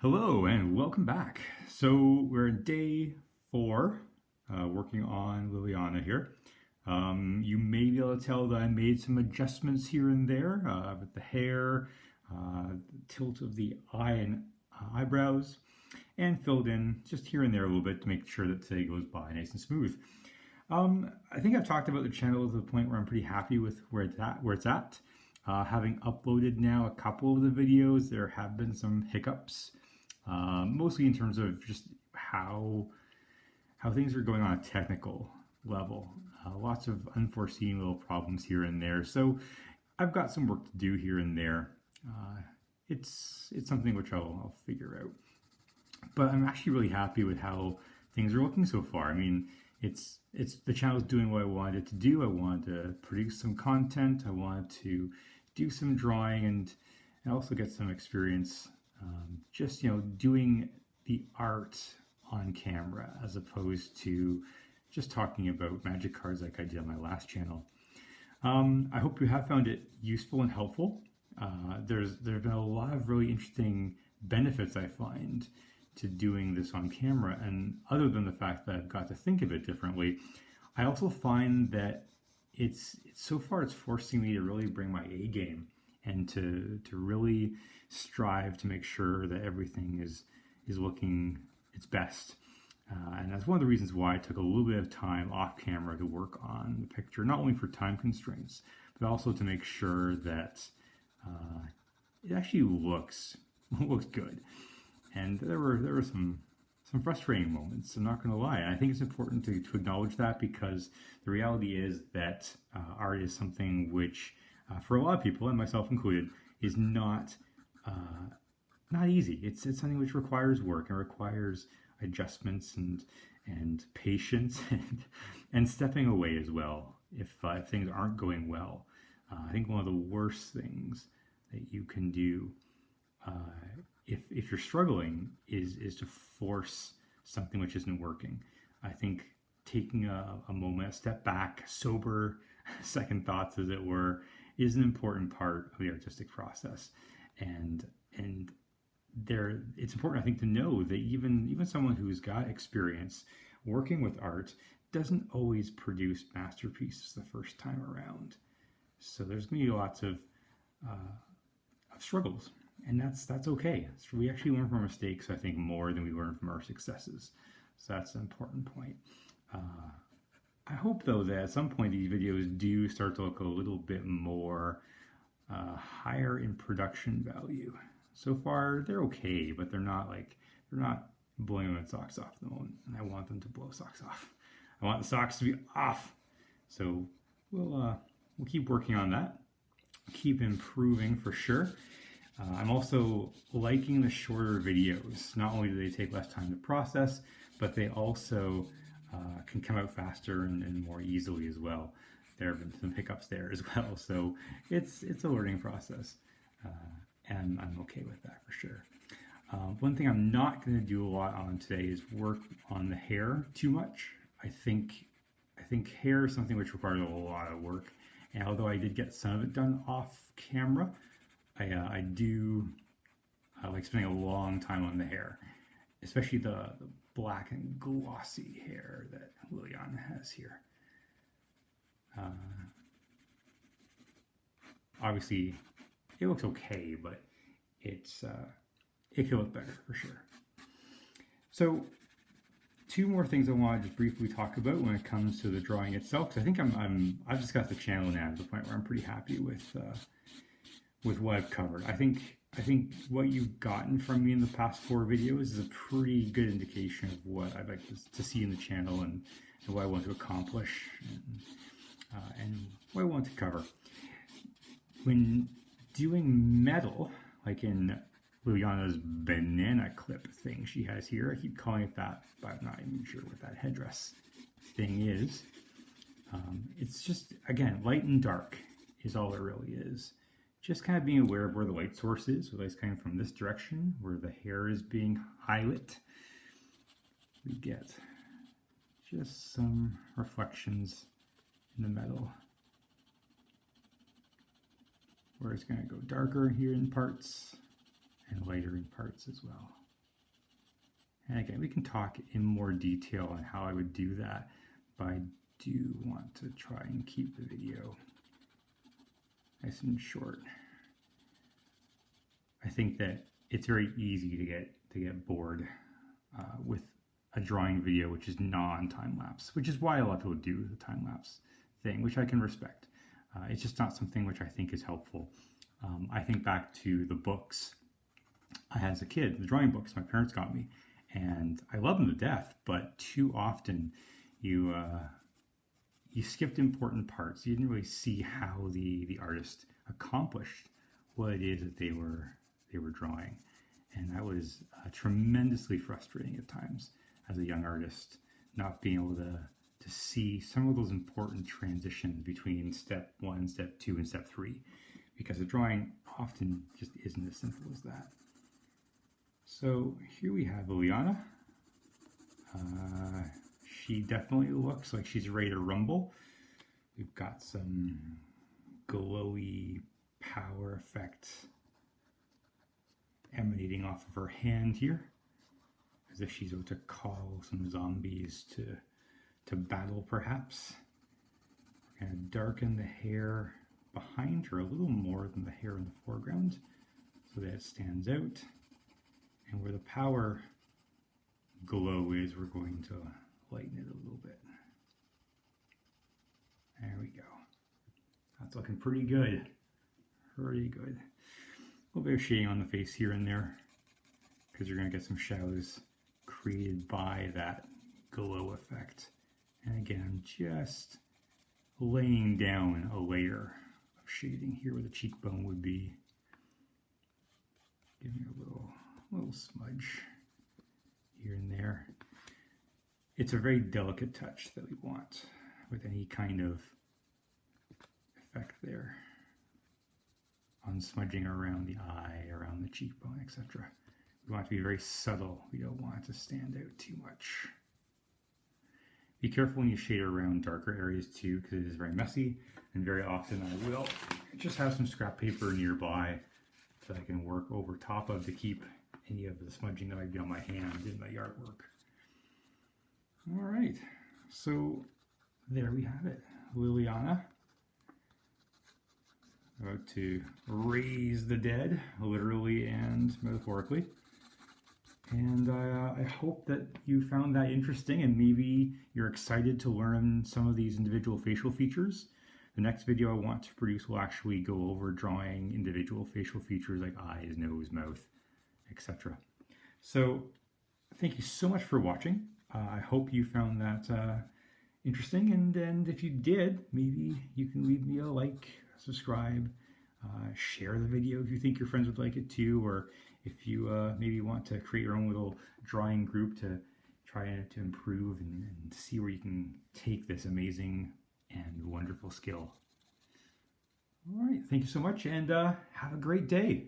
Hello and welcome back. So we're in day 4, working on Liliana here. You may be able to tell that I made some adjustments here and there with the hair, the tilt of the eye and eyebrows, and filled in just here and there a little bit to make sure that today goes by nice and smooth. I think I've talked about the channel to the point where I'm pretty happy with where it's at. Having uploaded now a couple of the videos, there have been some hiccups. Mostly in terms of just how things are going on a technical level. Lots of unforeseen little problems here and there. So I've got some work to do here and there. It's something which I'll figure out. But I'm actually really happy with how things are looking so far. I mean, it's the channel's doing what I wanted it to do. I wanted to produce some content. I wanted to do some drawing and also get some experience just doing the art on camera as opposed to just talking about magic cards like I did on my last channel. I hope you have found it useful and helpful. There have been a lot of really interesting benefits I find to doing this on camera, and other than the fact that I've got to think of it differently, I also find that so far it's forcing me to really bring my A game and to really strive to make sure that everything is looking its best. And that's one of the reasons why I took a little bit of time off camera to work on the picture, not only for time constraints, but also to make sure that it actually looks good. And there were some frustrating moments, I'm not going to lie. And I think it's important to acknowledge that, because the reality is that art is something which, for a lot of people, and myself included, is not easy. It's something which requires work and requires adjustments and patience and stepping away as well if things aren't going well. I think one of the worst things that you can do if you're struggling is to force something which isn't working. I think taking a moment, a step back, sober second thoughts, as it were, is an important part of the artistic process. And it's important, I think, to know that even someone who's got experience working with art doesn't always produce masterpieces the first time around. So there's going to be lots of struggles, and that's okay. So we actually learn from our mistakes, I think, more than we learn from our successes. So that's an important point. I hope, though, that at some point these videos do start to look a little bit more higher in production value. So far, they're okay, but they're not blowing my socks off at the moment, and I want them to blow socks off. I want the socks to be off. So we'll keep working on that, keep improving for sure. I'm also liking the shorter videos. Not only do they take less time to process, but they also can come out faster and more easily as well. There have been some hiccups there as well, so it's a learning process, and I'm okay with that for sure. One thing I'm not going to do a lot on today is work on the hair too much. I think hair is something which requires a lot of work, and although I did get some of it done off camera, I like spending a long time on the hair, especially the black and glossy hair that Liliana has here. Obviously, it looks okay, but it could look better for sure. So, two more things I want to just briefly talk about when it comes to the drawing itself, because I think I've just got the channel now to the point where I'm pretty happy with what I've covered. I think what you've gotten from me in the past 4 videos is a pretty good indication of what I'd like to see in the channel and what I want to accomplish and what I want to cover. When doing metal, like in Liliana's banana clip thing she has here, I keep calling it that, but I'm not even sure what that headdress thing is. It's just, again, light and dark is all it really is. Just kind of being aware of where the light source is. So light's coming from this direction, where the hair is being highlit. We get just some reflections in the metal, where it's going to go darker here in parts and lighter in parts as well. And again, we can talk in more detail on how I would do that, but I do want to try and keep the video nice and short. I think that it's very easy to get bored with a drawing video which is non-time-lapse, which is why a lot of people do the time-lapse thing, which I can respect. It's just not something which I think is helpful. I think back to the books I had as a kid, the drawing books my parents got me, and I love them to death, but too often you skipped important parts. You didn't really see how the artist accomplished what it is that they were drawing, and that was tremendously frustrating at times as a young artist, not being able to see some of those important transitions between step 1, step 2, and step 3, because the drawing often just isn't as simple as that. So here we have Liliana. She definitely looks like she's ready to rumble. We've got some glowy power effect emanating off of her hand here, as if she's about to call some zombies to battle, perhaps. We're going to darken the hair behind her a little more than the hair in the foreground so that it stands out. And where the power glow is, we're going to lighten it a little bit. There we go. That's looking pretty good. Pretty good. A little bit of shading on the face here and there, because you're going to get some shadows created by that glow effect. And again, I'm just laying down a layer of shading here where the cheekbone would be. Giving a little smudge here and there. It's a very delicate touch that we want with any kind of effect there. On smudging around the eye, around the cheekbone, etc. We want it to be very subtle. We don't want it to stand out too much. Be careful when you shade around darker areas too, because it is very messy, and very often I will just have some scrap paper nearby that I can work over top of to keep any of the smudging that might be on my hand in my artwork. All right, so there we have it. Liliana, about to raise the dead, literally and metaphorically. And I hope that you found that interesting, and maybe you're excited to learn some of these individual facial features. The next video I want to produce will actually go over drawing individual facial features like eyes, nose, mouth, etc. So thank you so much for watching. I hope you found that interesting, and if you did, maybe you can leave me a like, subscribe, share the video if you think your friends would like it too, or if you maybe want to create your own little drawing group to try to improve and see where you can take this amazing and wonderful skill. All right, thank you so much, and have a great day.